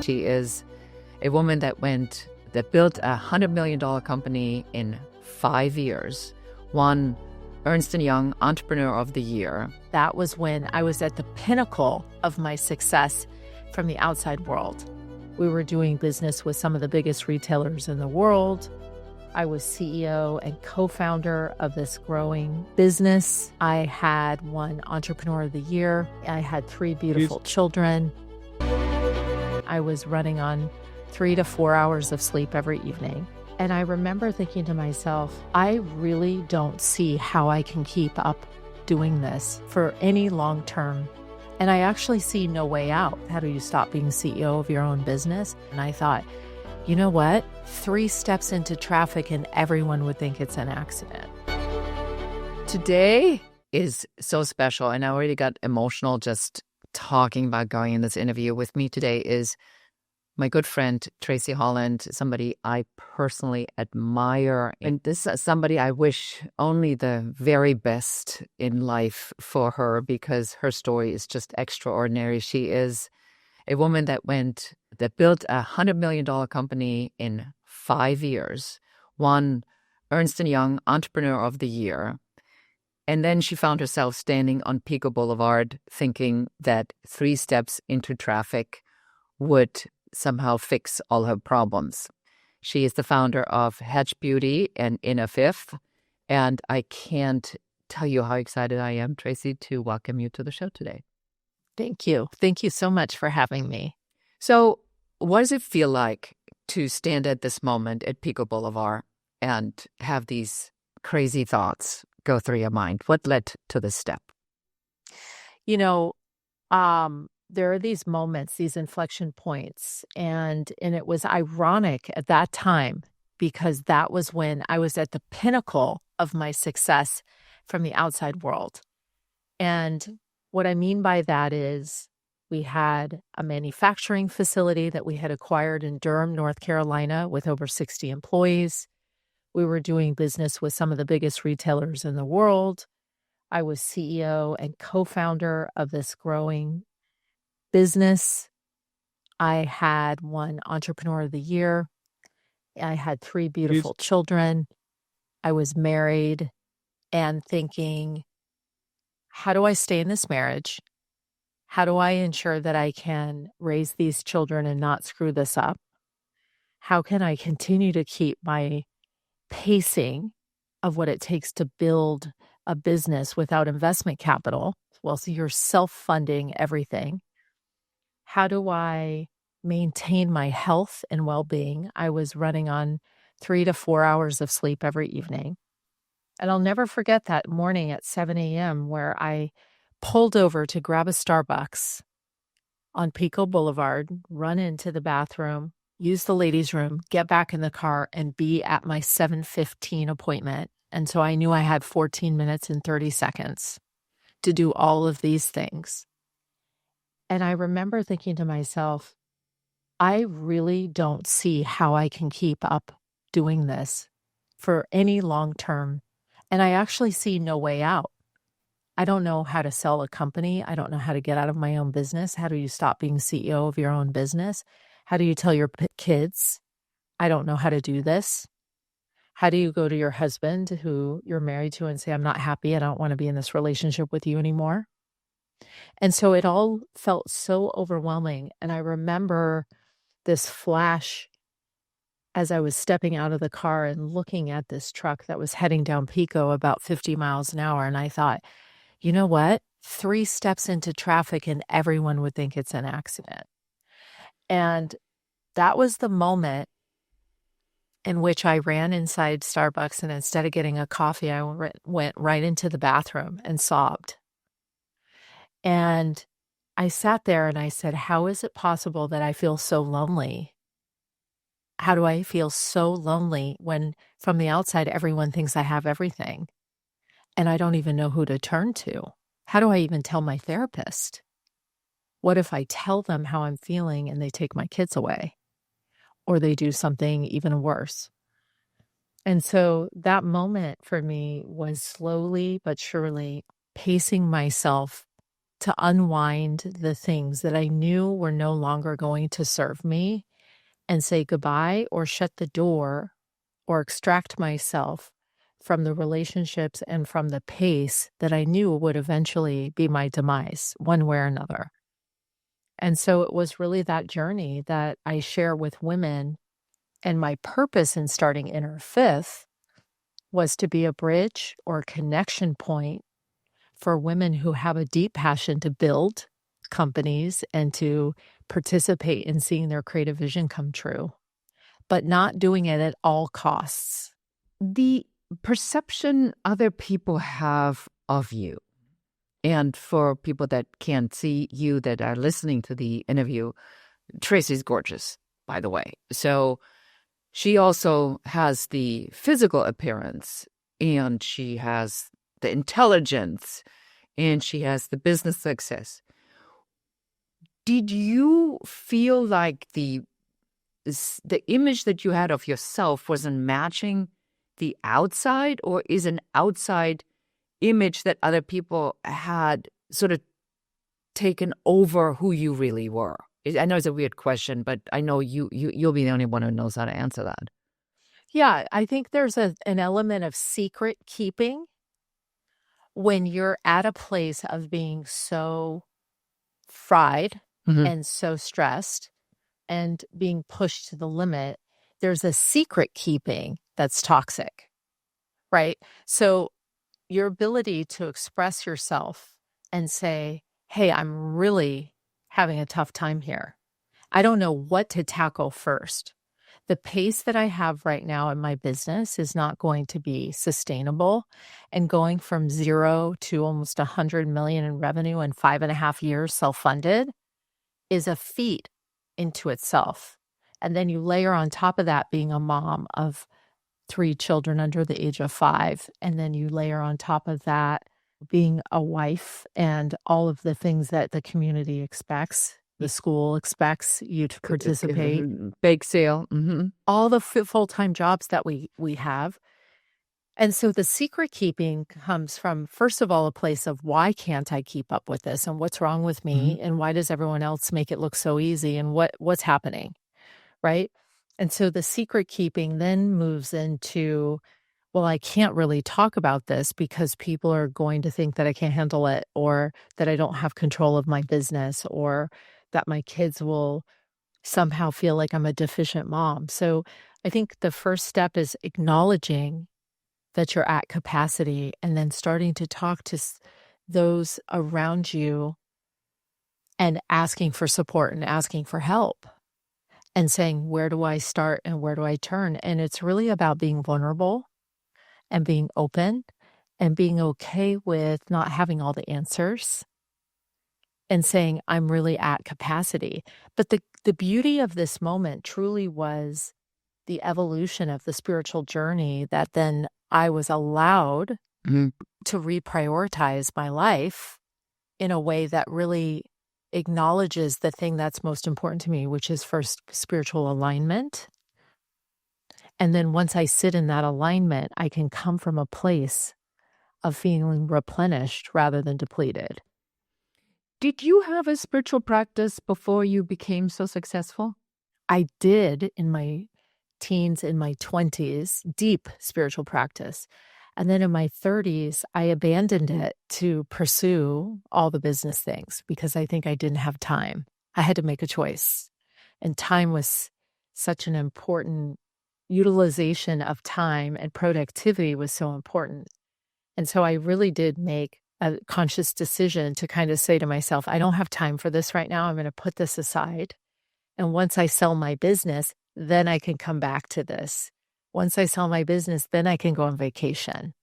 She is a woman that built a $100 million company in 5 years, won Ernst and Young Entrepreneur of the Year. That was when I was at the pinnacle of my success from the outside world. We were doing business with some of the biggest retailers in the world. I was CEO and co-founder of this growing business. I had won Entrepreneur of the Year. I had 3 beautiful children. I was running on 3 to 4 hours of sleep every evening. And I remember thinking to myself, I really don't see how I can keep up doing this for any long term. And I actually see no way out. How do you stop being CEO of your own business? And I thought, you know what? 3 steps into traffic and everyone would think it's an accident. Today is so special, and I already got emotional just talking about going in this interview. With me today is my good friend, Tracy Holland, somebody I personally admire. And this is somebody I wish only the very best in life for her, because her story is just extraordinary. She is a woman that built a $100 million company in 5 years, won Ernst and Young Entrepreneur of the Year. And then she found herself standing on Pico Boulevard thinking that 3 steps into traffic would somehow fix all her problems. She is the founder of Hedge Beauty and In a Fifth. And I can't tell you how excited I am, Tracy, to welcome you to the show today. Thank you. Thank you so much for having me. So what does it feel like to stand at this moment at Pico Boulevard and have these crazy thoughts go through your mind? What led to this step? You know, there are these moments, these inflection points, and it was ironic at that time because that was when I was at the pinnacle of my success from the outside world. And what I mean by that is we had a manufacturing facility that we had acquired in Durham, North Carolina, with over 60 employees. We were doing business with some of the biggest retailers in the world. I was CEO and co-founder of this growing business. I had won Entrepreneur of the Year. I had 3 beautiful children. I was married and thinking, how do I stay in this marriage? How do I ensure that I can raise these children and not screw this up? How can I continue to keep my pacing of what it takes to build a business without investment capital? Well, so you're self-funding everything. How do I maintain my health and well-being? I was running on 3 to 4 hours of sleep every evening. And I'll never forget that morning at 7 a.m. where I pulled over to grab a Starbucks on Pico Boulevard, run into the bathroom, use the ladies' room, get back in the car, and be at my 7:15 appointment. And so I knew I had 14 minutes and 30 seconds to do all of these things. And I remember thinking to myself, I really don't see how I can keep up doing this for any long term. And I actually see no way out. I don't know how to sell a company. I don't know how to get out of my own business. How do you stop being CEO of your own business? How do you tell your kids, I don't know how to do this? How do you go to your husband who you're married to and say, I'm not happy. I don't want to be in this relationship with you anymore. And so it all felt so overwhelming. And I remember this flash as I was stepping out of the car and looking at this truck that was heading down Pico about 50 miles an hour. And I thought, you know what? 3 steps into traffic and everyone would think it's an accident. And that was the moment in which I ran inside Starbucks, and instead of getting a coffee, I went right into the bathroom and sobbed. And I sat there and I said, how is it possible that I feel so lonely? How do I feel so lonely when from the outside, everyone thinks I have everything and I don't even know who to turn to? How do I even tell my therapist? What if I tell them how I'm feeling and they take my kids away or they do something even worse? And so that moment for me was slowly but surely pacing myself to unwind the things that I knew were no longer going to serve me and say goodbye or shut the door or extract myself from the relationships and from the pace that I knew would eventually be my demise one way or another. And so it was really that journey that I share with women. And my purpose in starting Inner Fifth was to be a bridge or connection point for women who have a deep passion to build companies and to participate in seeing their creative vision come true, but not doing it at all costs. The perception other people have of you, and for people that can't see you that are listening to the interview, Tracy's gorgeous, by the way. So she also has the physical appearance, and she has the intelligence, and she has the business success. Did you feel like the image that you had of yourself wasn't matching the outside, or is an outside image that other people had sort of taken over who you really were? I know it's a weird question, but I know you'll be the only one who knows how to answer that. Yeah, I think there's an element of secret keeping when you're at a place of being so fried and so stressed and being pushed to the limit. There's a secret keeping that's toxic, right? So your ability to express yourself and say, hey, I'm really having a tough time here. I don't know what to tackle first. The pace that I have right now in my business is not going to be sustainable. And going from 0 to almost 100 million in revenue in 5.5 years self-funded is a feat into itself. And then you layer on top of that being a mom of 3 children under the age of 5. And then you layer on top of that being a wife and all of the things that the community expects. The school expects you to participate. Bake sale. All the full-time jobs that we have. And so the secret keeping comes from, first of all, a place of why can't I keep up with this, and what's wrong with me, and why does everyone else make it look so easy, and what's happening, right? And so the secret keeping then moves into, well, I can't really talk about this because people are going to think that I can't handle it, or that I don't have control of my business, or that my kids will somehow feel like I'm a deficient mom. So I think the first step is acknowledging that you're at capacity and then starting to talk to those around you and asking for support and asking for help and saying, where do I start and where do I turn? And it's really about being vulnerable and being open and being okay with not having all the answers and saying, I'm really at capacity. But the beauty of this moment truly was the evolution of the spiritual journey that then I was allowed to reprioritize my life in a way that really acknowledges the thing that's most important to me, which is first spiritual alignment. And then once I sit in that alignment, I can come from a place of feeling replenished rather than depleted. Did you have a spiritual practice before you became so successful? I did in my teens, in my 20s, deep spiritual practice. And then in my 30s, I abandoned it to pursue all the business things because I think I didn't have time. I had to make a choice. And time was such an important utilization of time, and productivity was so important. And so I really did make a conscious decision to kind of say to myself, I don't have time for this right now. I'm going to put this aside. And once I sell my business, then I can come back to this. Once I sell my business, then I can go on vacation.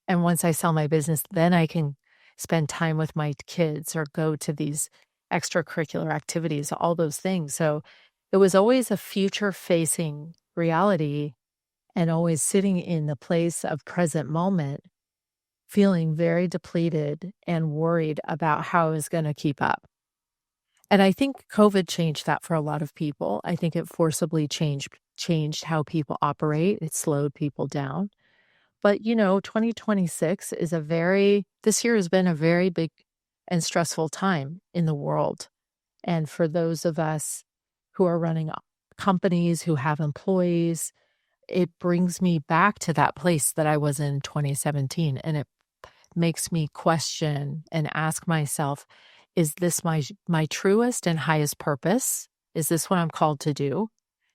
And once I sell my business, then I can spend time with my kids or go to these extracurricular activities, all those things. So it was always a future-facing reality and always sitting in the place of present moment, feeling very depleted and worried about how I was going to keep up. And I think COVID changed that for a lot of people. I think it forcibly changed how people operate. It slowed people down. But, 2026 this year has been a very big and stressful time in the world. And for those of us who are running companies, who have employees, it brings me back to that place that I was in 2017. And it makes me question and ask myself, is this my truest and highest purpose? Is this what I'm called to do?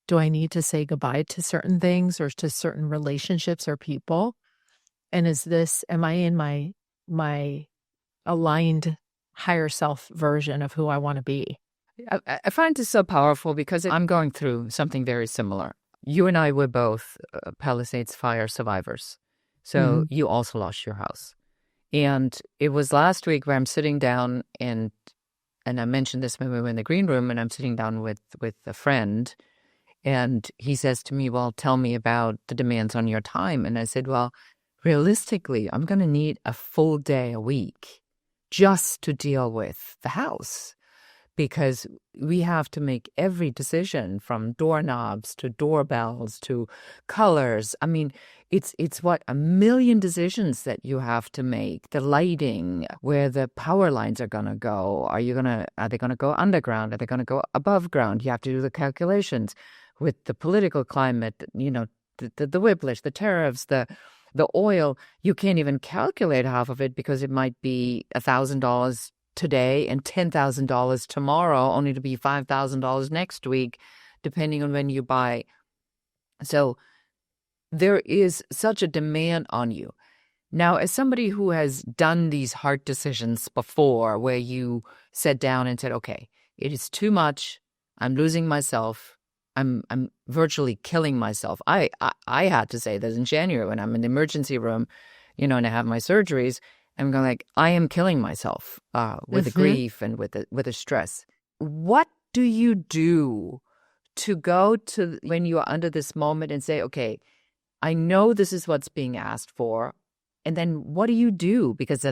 Do I need to say goodbye to certain things or to certain relationships or people? And am I in my aligned higher self version of who I want to be? I find this so powerful because I'm going through something very similar. You and I were both Palisades fire survivors. So you also lost your house. And it was last week where I'm sitting down and I mentioned this when we were in the green room, and I'm sitting down with a friend, and he says to me, well, tell me about the demands on your time. And I said, well, realistically, I'm going to need a full day a week just to deal with the house, because we have to make every decision from doorknobs to doorbells to colors. I mean, it's what, 1 million decisions that you have to make. The lighting, where the power lines are going to go. Are they going to go underground? Are they going to go above ground? You have to do the calculations with the political climate, the whiplash, the tariffs, the oil. You can't even calculate half of it because it might be $1,000 today and $10,000 tomorrow, only to be $5,000 next week, depending on when you buy. So there is such a demand on you. Now, as somebody who has done these hard decisions before, where you sat down and said, okay, it is too much. I'm losing myself. I'm virtually killing myself. I had to say this in January when I'm in the emergency room, and I have my surgeries. I'm going like, I am killing myself with the grief and with the stress. What do you do to go to when you are under this moment and say, okay, I know this is what's being asked for. And then what do you do? Because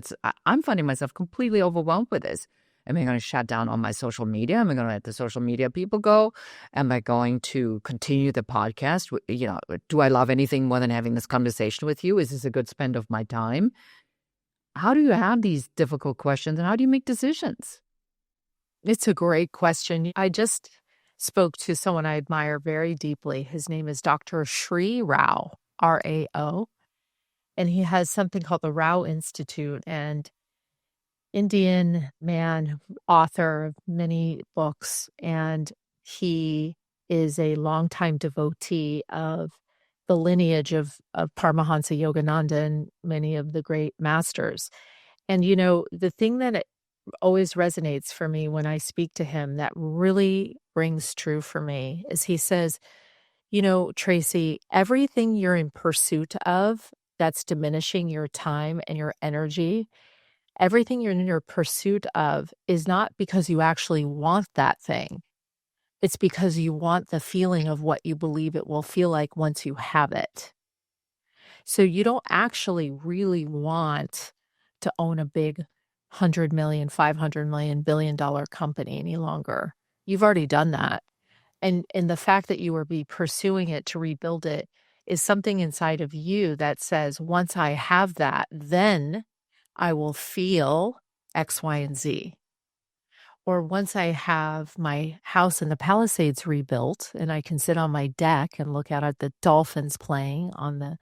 I'm finding myself completely overwhelmed with this. Am I going to shut down all my social media? Am I going to let the social media people go? Am I going to continue the podcast? Do I love anything more than having this conversation with you? Is this a good spend of my time? How do you have these difficult questions, and how do you make decisions? It's a great question. I just spoke to someone I admire very deeply. His name is Dr. Sri Rao, R-A-O, and he has something called the Rao Institute, and Indian man, author of many books, and he is a longtime devotee of the lineage of Paramahansa Yogananda and many of the great masters. And, the thing that always resonates for me when I speak to him that really rings true for me is he says, Tracy, everything you're in pursuit of that's diminishing your time and your energy, everything you're in your pursuit of is not because you actually want that thing. It's because you want the feeling of what you believe it will feel like once you have it. So you don't actually really want to own a big 100 million, 500 million, $1 billion company any longer. You've already done that. And the fact that you will be pursuing it to rebuild it is something inside of you that says, once I have that, then I will feel X, Y, and Z. Or once I have my house in the Palisades rebuilt and I can sit on my deck and look out at the dolphins playing on the,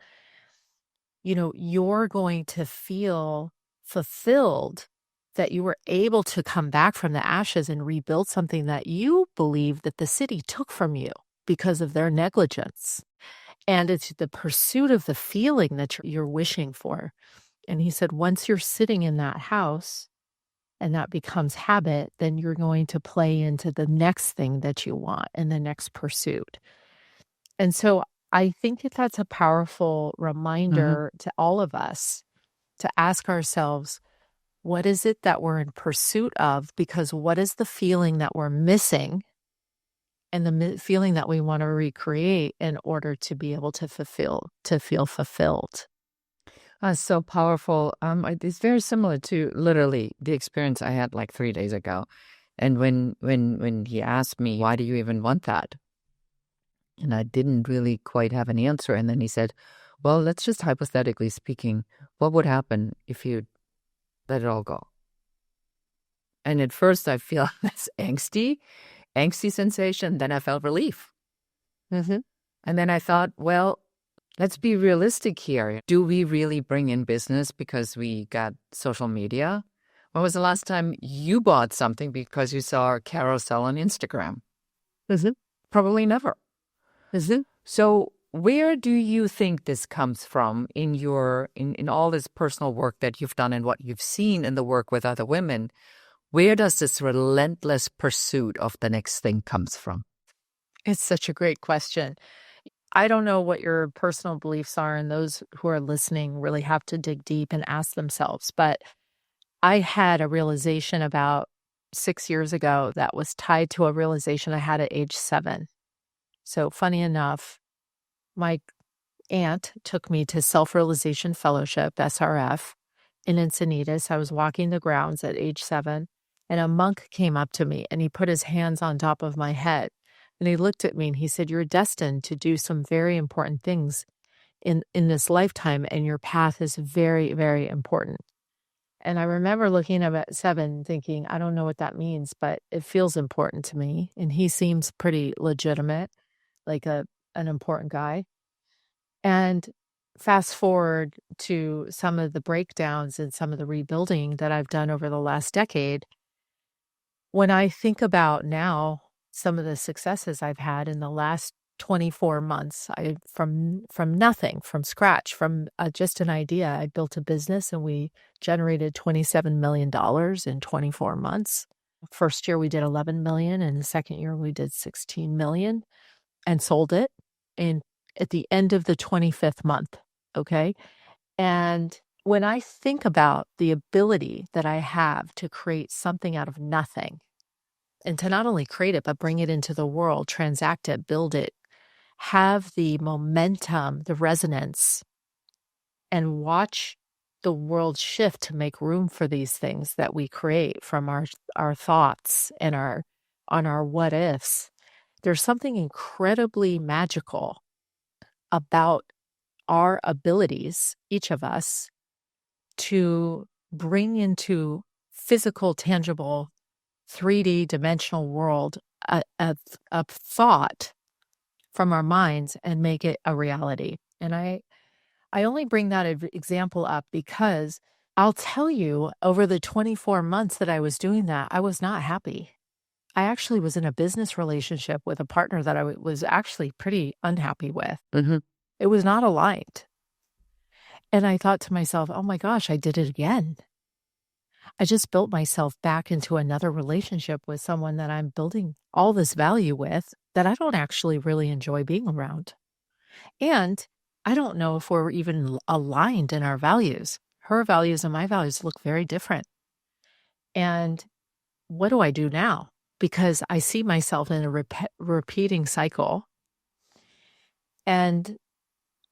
you're going to feel fulfilled that you were able to come back from the ashes and rebuild something that you believe that the city took from you because of their negligence. And it's the pursuit of the feeling that you're wishing for. And he said, once you're sitting in that house and that becomes habit, then you're going to play into the next thing that you want and the next pursuit. And so I think that's a powerful reminder to all of us to ask ourselves, what is it that we're in pursuit of? Because what is the feeling that we're missing and the feeling that we want to recreate in order to be able to feel fulfilled? So powerful. It's very similar to literally the experience I had like 3 days ago. And when he asked me, why do you even want that? And I didn't really quite have an answer. And then he said, well, let's just hypothetically speaking, what would happen if you let it all go? And at first I feel this angsty sensation. Then I felt relief. Mm-hmm. And then I thought, well, let's be realistic here. Do we really bring in business because we got social media? When was the last time you bought something because you saw a carousel on Instagram? Mm-hmm. Probably never. Mm-hmm. So where do you think this comes from in your in all this personal work that you've done and what you've seen in the work with other women? Where does this relentless pursuit of the next thing comes from? It's such a great question. I don't know what your personal beliefs are, and those who are listening really have to dig deep and ask themselves. But I had a realization about 6 years ago that was tied to a realization I had at age 7. So funny enough, my aunt took me to Self-Realization Fellowship, SRF, in Encinitas. I was walking the grounds at age 7, and a monk came up to me, and he put his hands on top of my head. And he looked at me and he said, "You're destined to do some very important things in this lifetime, and your path is very, very important." And I remember looking up at 7 thinking, I don't know what that means, but it feels important to me. And he seems pretty legitimate, like an important guy. And fast forward to some of the breakdowns and some of the rebuilding that I've done over the last decade. When I think about now some of the successes I've had in the last 24 months, from nothing, from scratch, from just an idea, I built a business and we generated $27 million in 24 months. First year we did 11 million, and the second year we did 16 million, and sold it at the end of the 25th month. Okay. And when I think about the ability that I have to create something out of nothing, and to not only create it, but bring it into the world, transact it, build it, have the momentum, the resonance, and watch the world shift to make room for these things that we create from our thoughts and on our what ifs. There's something incredibly magical about our abilities, each of us, to bring into physical, tangible, 3D dimensional world a thought from our minds and make it a reality. And I only bring that example up because I'll tell you, over the 24 months that I was doing that, I was not happy. I actually was in a business relationship with a partner that I was actually pretty unhappy with. Mm-hmm. It was not aligned. And I thought to myself, oh my gosh, I did it again. I just built myself back into another relationship with someone that I'm building all this value with that I don't actually really enjoy being around. And I don't know if we're even aligned in our values. Her values and my values look very different. And what do I do now? Because I see myself in a repeating cycle. And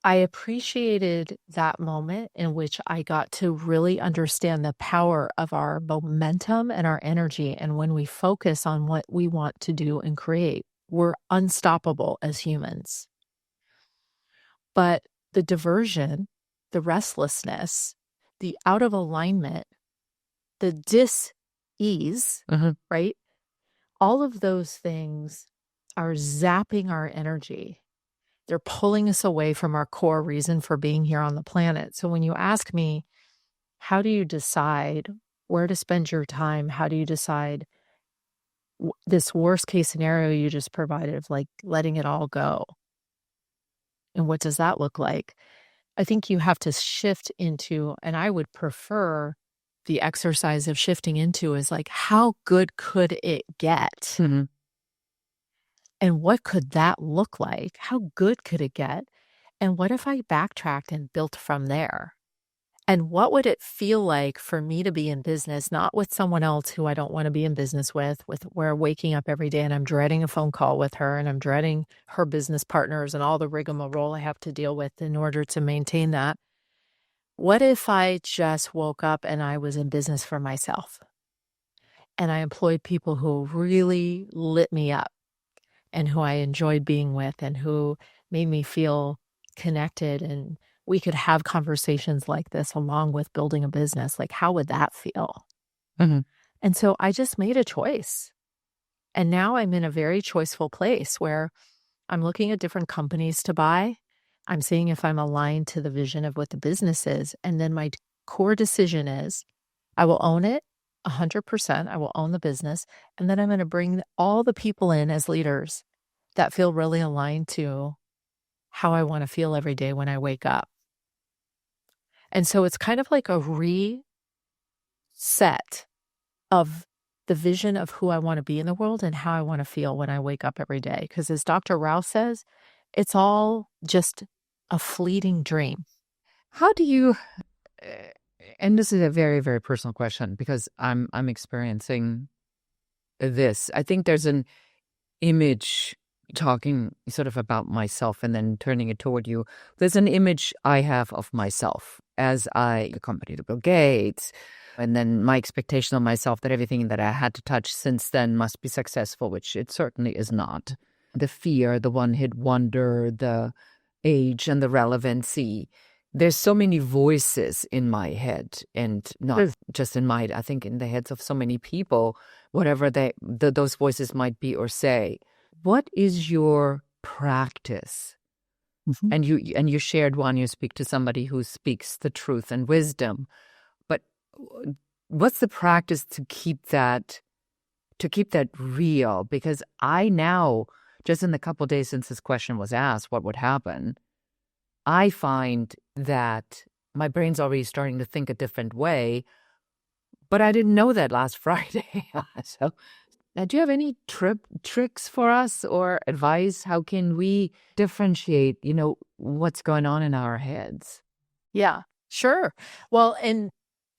I appreciated that moment in which I got to really understand the power of our momentum and our energy. And when we focus on what we want to do and create, we're unstoppable as humans. But the diversion, the restlessness, the out of alignment, the dis-ease, right? All of those things are zapping our energy. They're pulling us away from our core reason for being here on the planet. So when you ask me, how do you decide where to spend your time? How do you decide this worst case scenario you just provided of like letting it all go? And what does that look like? I think you have to shift into, and I would prefer the exercise of shifting into is like, how good could it get? Mm-hmm. And what could that look like? How good could it get? And what if I backtracked and built from there? And what would it feel like for me to be in business, not with someone else who I don't want to be in business with where waking up every day and I'm dreading a phone call with her and I'm dreading her business partners and all the rigmarole I have to deal with in order to maintain that. What if I just woke up and I was in business for myself and I employed people who really lit me up and who I enjoyed being with and who made me feel connected, and we could have conversations like this along with building a business? Like, how would that feel? Mm-hmm. And so I just made a choice. And now I'm in a very choiceful place where I'm looking at different companies to buy. I'm seeing if I'm aligned to the vision of what the business is. And then my core decision is I will own it 100%. I will own the business. And then I'm going to bring all the people in as leaders that feel really aligned to how I want to feel every day when I wake up. And so it's kind of like a reset of the vision of who I want to be in the world and how I want to feel when I wake up every day. Because as Dr. Rao says, it's all just a fleeting dream. How do you, and this is a very, very personal question because I'm experiencing this. I think there's an image talking sort of about myself and then turning it toward you. There's an image I have of myself as I accompanied Bill Gates, and then my expectation of myself that everything that I had to touch since then must be successful, which it certainly is not. The fear, the one-hit wonder, the age and the relevancy. There's so many voices in my head, and not just in my, I think in the heads of so many people, whatever those voices might be or say. What is your practice? Mm-hmm. And you shared one, you speak to somebody who speaks the truth and wisdom. But what's the practice to keep that real? Because I now, just in the couple of days since this question was asked, what would happen? I find that my brain's already starting to think a different way, but I didn't know that last Friday. So now, do you have any tricks for us or advice? How can we differentiate, what's going on in our heads? Yeah, sure. Well, and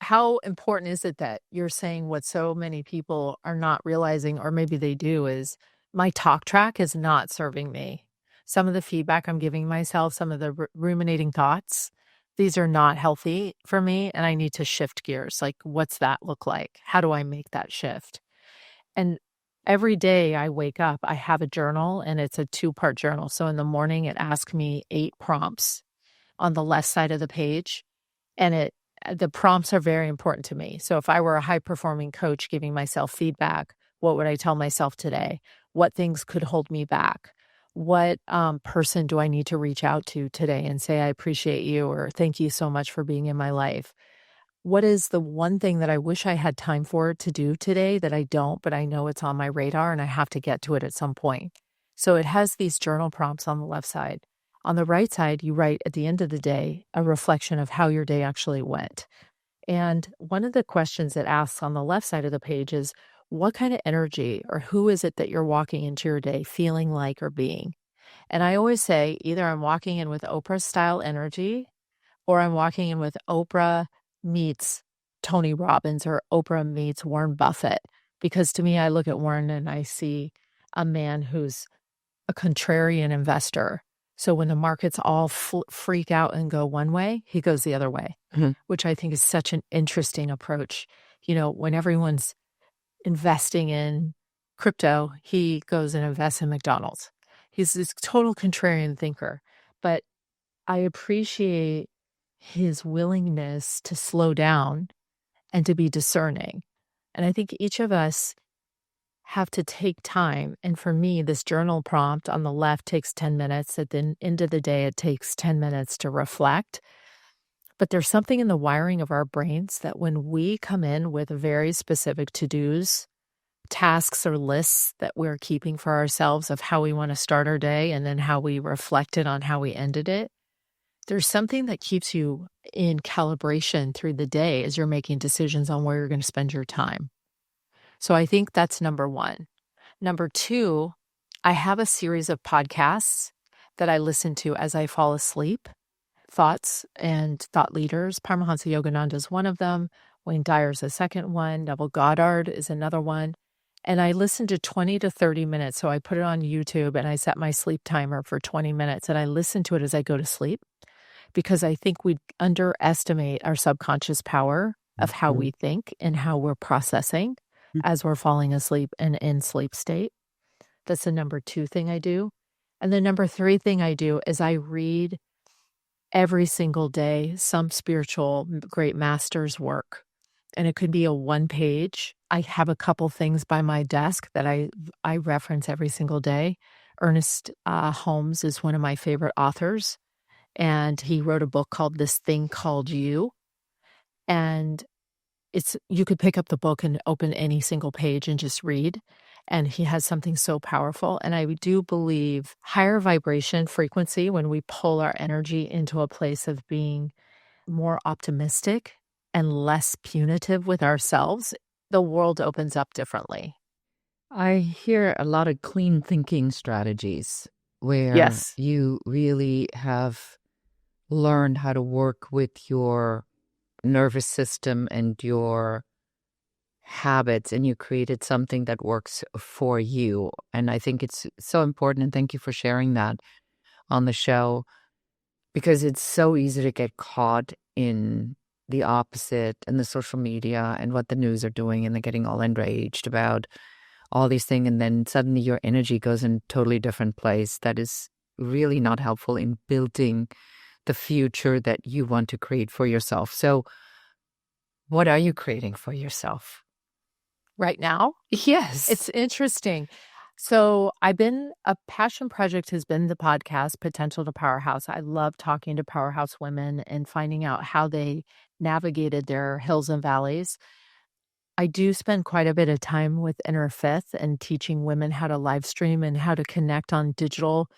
how important is it that you're saying what so many people are not realizing, or maybe they do, is my talk track is not serving me. Some of the feedback I'm giving myself, some of the ruminating thoughts, these are not healthy for me, and I need to shift gears. Like, what's that look like? How do I make that shift? And every day I wake up, I have a journal, and it's a 2-part journal. So in the morning, it asks me 8 prompts on the left side of the page. And the prompts are very important to me. So if I were a high-performing coach giving myself feedback, what would I tell myself today? What things could hold me back? What person do I need to reach out to today and say, I appreciate you, or thank you so much for being in my life? What is the one thing that I wish I had time for to do today that I don't, but I know it's on my radar and I have to get to it at some point? So it has these journal prompts on the left side. On the right side, you write at the end of the day a reflection of how your day actually went. And one of the questions it asks on the left side of the page is, what kind of energy or who is it that you're walking into your day feeling like or being? And I always say either I'm walking in with Oprah style energy, or I'm walking in with Oprah meets Tony Robbins, or Oprah meets Warren Buffett. Because to me, I look at Warren and I see a man who's a contrarian investor. So when the markets all freak out and go one way, he goes the other way, which I think is such an interesting approach. When everyone's investing in crypto, he goes and invests in McDonald's. He's this total contrarian thinker. But I appreciate his willingness to slow down and to be discerning. And I think each of us have to take time. And for me, this journal prompt on the left takes 10 minutes. At the end of the day, it takes 10 minutes to reflect. But there's something in the wiring of our brains that when we come in with very specific to-dos, tasks or lists that we're keeping for ourselves of how we want to start our day and then how we reflected on how we ended it, there's something that keeps you in calibration through the day as you're making decisions on where you're going to spend your time. So I think that's number one. Number two, I have a series of podcasts that I listen to as I fall asleep. Thoughts and thought leaders. Paramahansa Yogananda is one of them. Wayne Dyer's the second one. Neville Goddard is another one. And I listen to 20 to 30 minutes. So I put it on YouTube and I set my sleep timer for 20 minutes. And I listen to it as I go to sleep, because I think we underestimate our subconscious power of how we think and how we're processing as we're falling asleep and in sleep state. That's the number 2 thing I do. And the number 3 thing I do is I read every single day some spiritual great master's work. And it could be a 1-page. I have a couple things by my desk that I reference every single day. Ernest Holmes is one of my favorite authors, and he wrote a book called This Thing Called You. And you could pick up the book and open any single page and just read. And he has something so powerful. And I do believe higher vibration frequency, when we pull our energy into a place of being more optimistic and less punitive with ourselves, the world opens up differently. I hear a lot of clean thinking strategies where Yes. you really have learned how to work with your nervous system and your habits, and you created something that works for you. And I think it's so important, and thank you for sharing that on the show, because it's so easy to get caught in the opposite and the social media and what the news are doing, and they're getting all enraged about all these things, and then suddenly your energy goes in a totally different place that is really not helpful in building the future that you want to create for yourself. So what are you creating for yourself Right now? Yes. It's interesting. So a passion project has been the podcast, Potential to Powerhouse. I love talking to powerhouse women and finding out how they navigated their hills and valleys. I do spend quite a bit of time with Inner Fifth and teaching women how to live stream and how to connect on digital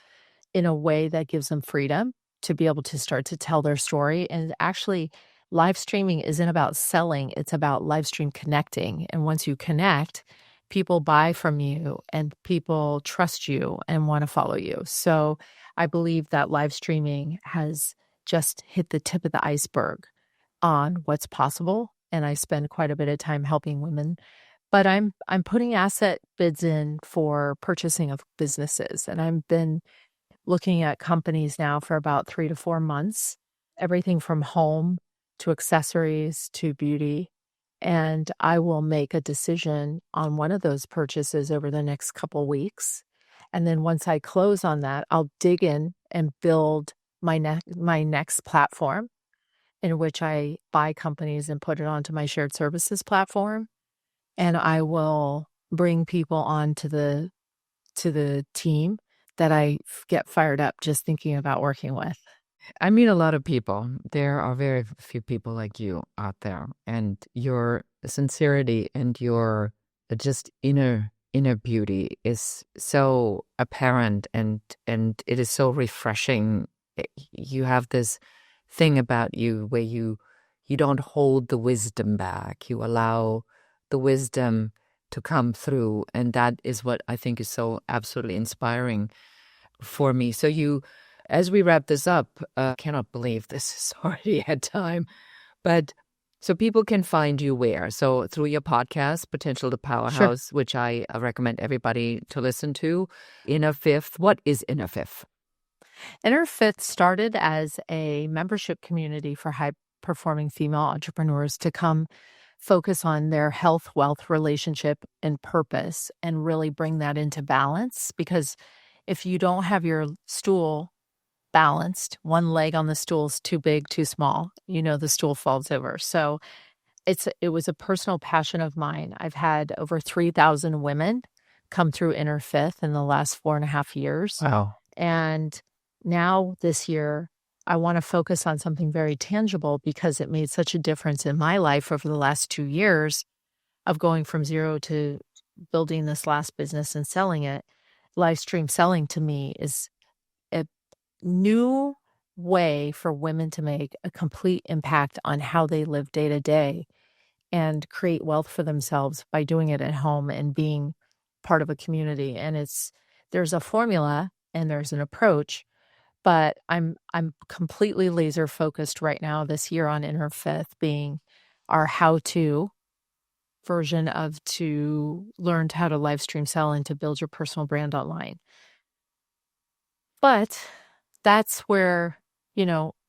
in a way that gives them freedom to be able to start to tell their story. And actually, live streaming isn't about selling, it's about live stream connecting. And once you connect, people buy from you and people trust you and want to follow you. So I believe that live streaming has just hit the tip of the iceberg on what's possible. And I spend quite a bit of time helping women. But I'm putting asset bids in for purchasing of businesses. And I've been looking at companies now for about 3 to 4 months, everything from home to accessories to beauty. And I will make a decision on one of those purchases over the next couple weeks. And then once I close on that, I'll dig in and build my next platform in which I buy companies and put it onto my shared services platform. And I will bring people on to the team that I get fired up just thinking about working with. I meet a lot of people. There are very few people like you out there, and your sincerity and your just inner beauty is so apparent, and it is so refreshing. You have this thing about you where you don't hold the wisdom back. You allow the wisdom to come through, and that is what I think is so absolutely inspiring for me. So as we wrap this up, cannot believe this is already at time, but so people can find you where? So through your podcast, Potential to Powerhouse, Sure. which I recommend everybody to listen to. Inner Fifth. What is Inner Fifth? Inner Fifth started as a membership community for high-performing female entrepreneurs to come focus on their health, wealth, relationship, and purpose, and really bring that into balance. Because if you don't have your stool balanced, one leg on the stool is too big, too small, the stool falls over. So it was a personal passion of mine. I've had over 3,000 women come through Inner Fifth in the last 4.5 years. Wow. And now this year, I want to focus on something very tangible because it made such a difference in my life over the last 2 years of going from zero to building this last business and selling it. Live stream selling to me is a new way for women to make a complete impact on how they live day to day and create wealth for themselves by doing it at home and being part of a community. And there's a formula and there's an approach, but I'm completely laser focused right now this year on Inner Fifth being our how-to version of to learn how to live stream sell and to build your personal brand online. But that's where,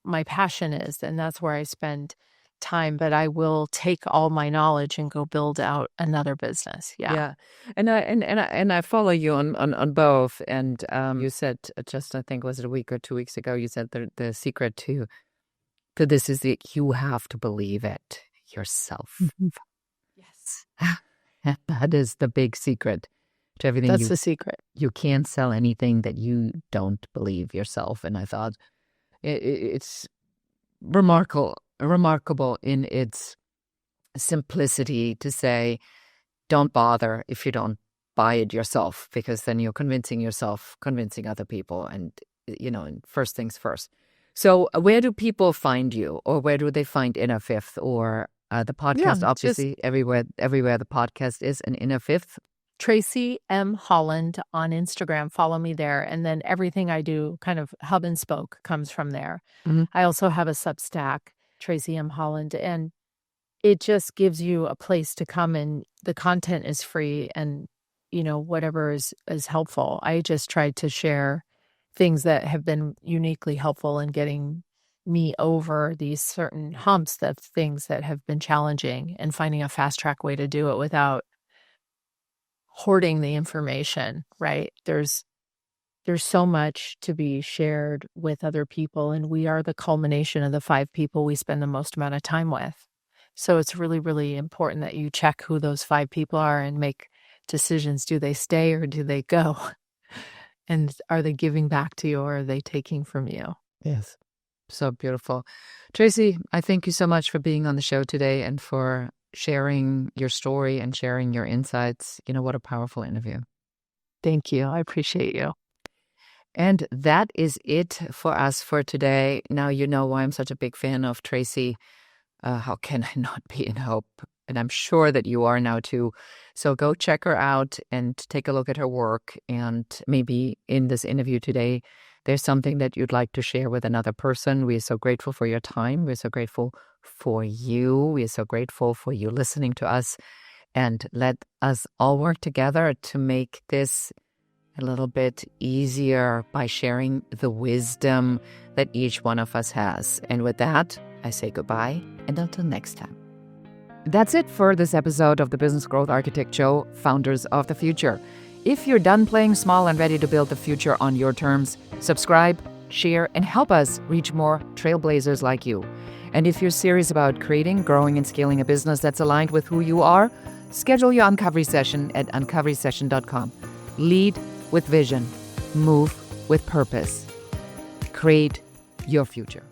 my passion is, and that's where I spend time, but I will take all my knowledge and go build out another business. Yeah. And I follow you on both. And you said just, I think, was it a week or 2 weeks ago, you said the secret to this is that you have to believe it yourself. Mhm. Yes. That is the big secret to everything. That's the secret. You can't sell anything that you don't believe yourself. And I thought it's remarkable in its simplicity to say, don't bother if you don't buy it yourself, because then you're convincing yourself, convincing other people, and, and first things first. So where do people find you, or where do they find Inner Fifth, or the podcast? Obviously, everywhere the podcast is an Inner Fifth. Tracy M. Holland on Instagram. Follow me there. And then everything I do, kind of hub and spoke, comes from there. Mm-hmm. I also have a Substack, Tracy M. Holland, and it just gives you a place to come, and the content is free, and whatever is helpful. I just tried to share things that have been uniquely helpful in getting me over these certain humps of things that have been challenging, and finding a fast track way to do it without hoarding the information, right? There's so much to be shared with other people, and we are the culmination of the 5 people we spend the most amount of time with. So it's really, really important that you check who those 5 people are and make decisions. Do they stay or do they go? And are they giving back to you, or are they taking from you? Yes. So beautiful. Tracy, I thank you so much for being on the show today and for sharing your story and sharing your insights. What a powerful interview. Thank you. I appreciate you. And that is it for us for today. Now you know why I'm such a big fan of Tracy. How can I not be in hope? And I'm sure that you are now too. So go check her out and take a look at her work. And maybe in this interview today, there's something that you'd like to share with another person. We are so grateful for your time. We're so grateful for you. We are so grateful for you listening to us. And let us all work together to make this a little bit easier by sharing the wisdom that each one of us has. And with that, I say goodbye, and until next time. That's it for this episode of the Business Growth Architect Show, Founders of the Future. If you're done playing small and ready to build the future on your terms, subscribe, share, and help us reach more trailblazers like you. And if you're serious about creating, growing, and scaling a business that's aligned with who you are, schedule your Uncovery session at uncoverysession.com. Lead with vision. Move with purpose. Create your future.